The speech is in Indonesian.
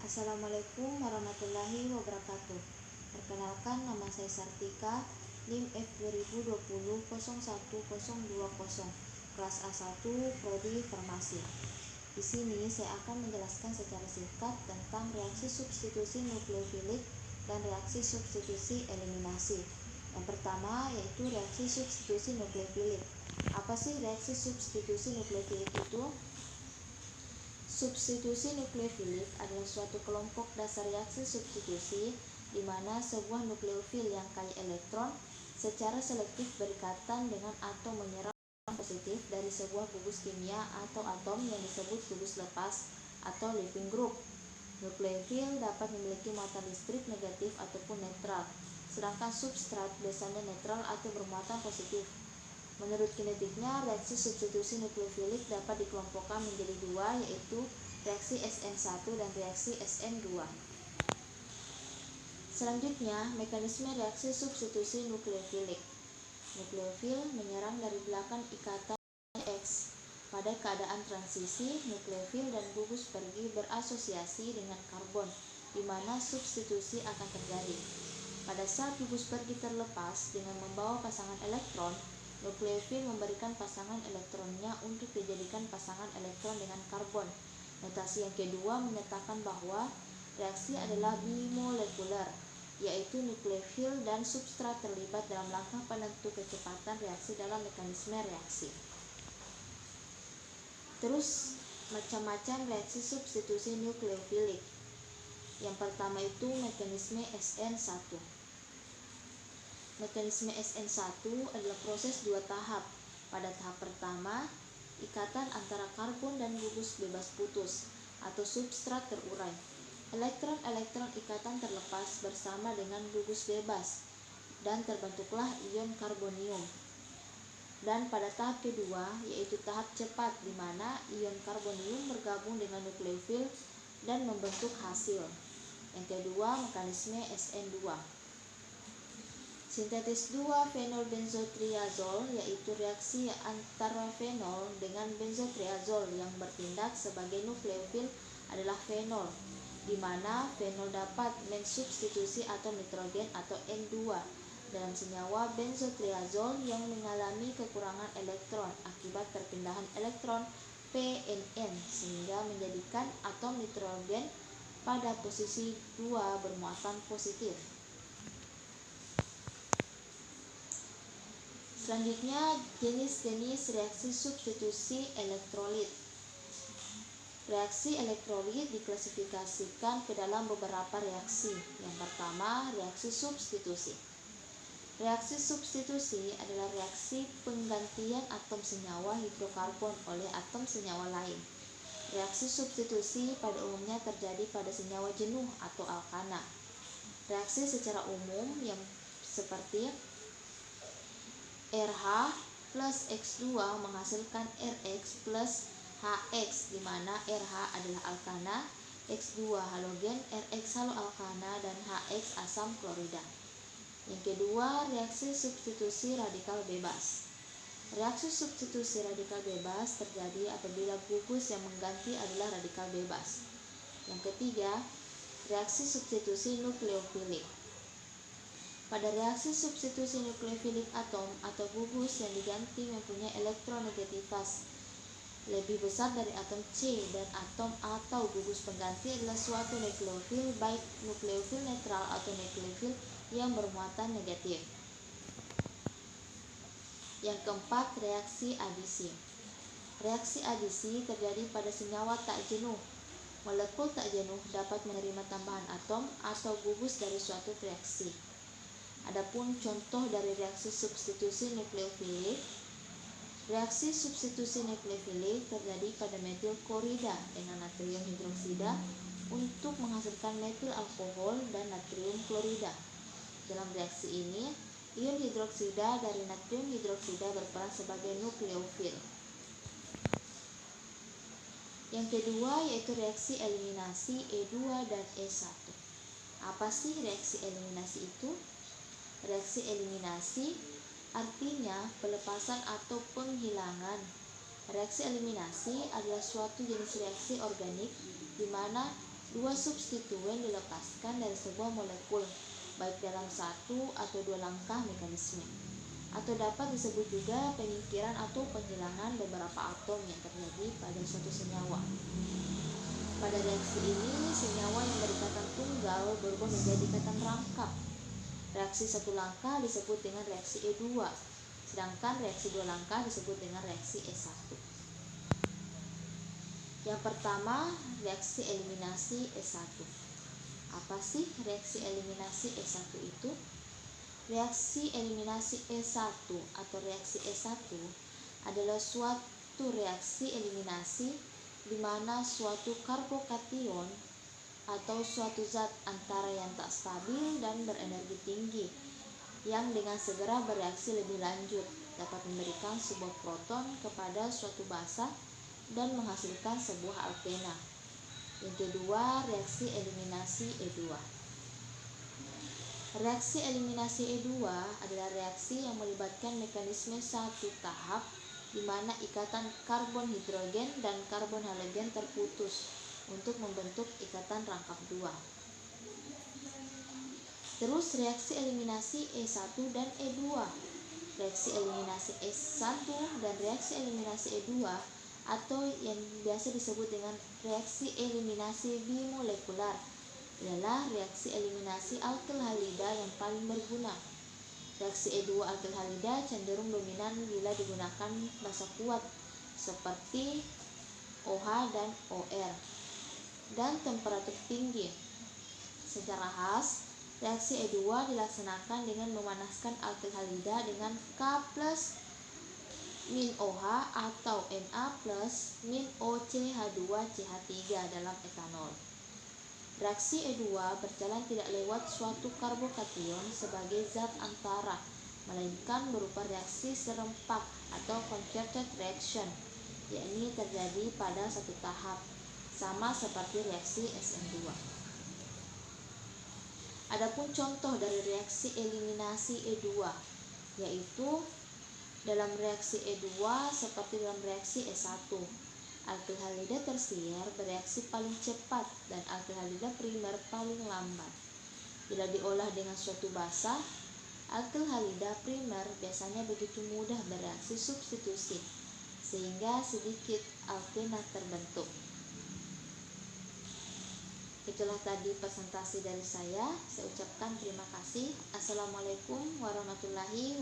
Assalamualaikum warahmatullahi wabarakatuh. Perkenalkan, nama saya Sartika, NIM F2020-010020, kelas A1, Prodi Farmasi. Di sini saya akan menjelaskan secara singkat tentang reaksi substitusi nukleofilik dan reaksi substitusi eliminasi. Yang pertama yaitu reaksi substitusi nukleofilik. Apa sih reaksi substitusi nukleofilik itu? Substitusi nukleofilik adalah suatu kelompok dasar reaksi substitusi di mana sebuah nukleofil yang kaya elektron secara selektif berikatan dengan atom menyerang positif dari sebuah gugus kimia atau atom yang disebut gugus lepas atau leaving group. Nukleofil dapat memiliki muatan listrik negatif ataupun netral, sedangkan substrat biasanya netral atau bermuatan positif. Menurut kinetiknya, reaksi substitusi nukleofilik dapat dikelompokkan menjadi dua, yaitu reaksi SN1 dan reaksi SN2. Selanjutnya, mekanisme reaksi substitusi nukleofilik. Nukleofil menyerang dari belakang ikatan X. Pada keadaan transisi, nukleofil dan gugus pergi berasosiasi dengan karbon, di mana substitusi akan terjadi. Pada saat gugus pergi terlepas dengan membawa pasangan elektron, nukleofil memberikan pasangan elektronnya untuk dijadikan pasangan elektron dengan karbon. Notasi yang kedua menyatakan bahwa reaksi adalah bimolekuler, yaitu nukleofil dan substrat terlibat dalam langkah penentu kecepatan reaksi dalam mekanisme reaksi. Terus, macam-macam reaksi substitusi nukleofilik. Yang pertama itu mekanisme SN1. Mekanisme SN1 adalah proses dua tahap. Pada tahap pertama, ikatan antara karbon dan gugus bebas putus atau substrat terurai. Elektron-elektron ikatan terlepas bersama dengan gugus bebas dan terbentuklah ion karbonium. Dan pada tahap kedua, yaitu tahap cepat, di mana ion karbonium bergabung dengan nukleofil dan membentuk hasil. Yang kedua, mekanisme SN2. Sintetis 2-fenolbenzotriazol, yaitu reaksi antara fenol dengan benzotriazol yang bertindak sebagai nukleofil adalah fenol, di mana fenol dapat mensubstitusi atom nitrogen atau N2 dalam senyawa benzotriazol yang mengalami kekurangan elektron akibat perpindahan elektron PNN sehingga menjadikan atom nitrogen pada posisi 2 bermuatan positif. Selanjutnya, jenis-jenis reaksi substitusi elektrolit. Reaksi elektrolit diklasifikasikan ke dalam beberapa reaksi. Yang pertama, reaksi substitusi. Reaksi substitusi adalah reaksi penggantian atom senyawa hidrokarbon oleh atom senyawa lain. Reaksi substitusi pada umumnya terjadi pada senyawa jenuh atau alkana. Reaksi secara umum yang seperti RH plus X2 menghasilkan RX plus HX, di mana RH adalah alkana, X2 halogen, RX halo alkana, dan HX asam klorida. Yang kedua, reaksi substitusi radikal bebas. Reaksi substitusi radikal bebas terjadi apabila gugus yang mengganti adalah radikal bebas. Yang ketiga, reaksi substitusi nukleofilik. Pada reaksi substitusi nukleofilik, atom atau gugus yang diganti mempunyai elektronegativitas lebih besar dari atom C, dan atom atau gugus pengganti adalah suatu nukleofil, baik nukleofil netral atau nukleofil yang bermuatan negatif. Yang keempat, reaksi adisi. Reaksi adisi terjadi pada senyawa tak jenuh. Molekul tak jenuh dapat menerima tambahan atom atau gugus dari suatu reaksi. Adapun contoh dari reaksi substitusi nukleofilik, reaksi substitusi nukleofilik terjadi pada metil klorida dengan natrium hidroksida untuk menghasilkan metil alkohol dan natrium klorida. Dalam reaksi ini, ion hidroksida dari natrium hidroksida berperan sebagai nukleofil. Yang kedua yaitu reaksi eliminasi E2 dan E1. Apa sih reaksi eliminasi itu? Reaksi eliminasi artinya pelepasan atau penghilangan. Reaksi eliminasi adalah suatu jenis reaksi organik di mana Dua substituen dilepaskan dari sebuah molekul, baik dalam satu atau dua langkah mekanisme, atau dapat disebut juga penyingkiran atau penghilangan beberapa atom yang terjadi pada suatu senyawa. Pada reaksi ini, senyawa yang berikatan tunggal berubah menjadi ikatan rangkap. Reaksi satu langkah disebut dengan reaksi E2, sedangkan reaksi dua langkah disebut dengan reaksi E1. Yang pertama, reaksi eliminasi E1. Apa sih reaksi eliminasi E1 itu? Reaksi eliminasi E1 atau reaksi E1 adalah suatu reaksi eliminasi di mana suatu karbokation atau suatu zat antara yang tak stabil dan berenergi tinggi yang dengan segera bereaksi lebih lanjut dapat memberikan sebuah proton kepada suatu basa dan menghasilkan sebuah alkena. Yang kedua, reaksi eliminasi E2. Reaksi eliminasi E2 adalah reaksi yang melibatkan mekanisme satu tahap di mana ikatan karbon hidrogen dan karbon halogen terputus untuk membentuk ikatan rangkap 2. Terus reaksi eliminasi E1 dan E2. Reaksi eliminasi E1 dan reaksi eliminasi E2 atau yang biasa disebut dengan reaksi eliminasi bimolekular adalah reaksi eliminasi alkyl halida yang paling berguna. Reaksi E2 alkyl halida cenderung dominan bila digunakan basa kuat seperti OH dan OR dan temperatur tinggi. Secara khas, reaksi E2 dilaksanakan dengan memanaskan alkyl halida dengan K+ min OH atau Na+ min OCH2CH3 dalam etanol. Reaksi E2 berjalan tidak lewat suatu karbokation sebagai zat antara, melainkan berupa reaksi serempak atau concerted reaction, yakni terjadi pada satu tahap, sama seperti reaksi SN2. Adapun contoh dari reaksi eliminasi E2 yaitu dalam reaksi E2 seperti dalam reaksi E1, alkyl halida tersier bereaksi paling cepat dan alkyl halida primer paling lambat. Bila diolah dengan suatu basa, alkyl halida primer biasanya begitu mudah bereaksi substitusi sehingga sedikit alkena terbentuk. Itulah tadi presentasi dari saya ucapkan terima kasih. Assalamualaikum warahmatullahi wabarakatuh.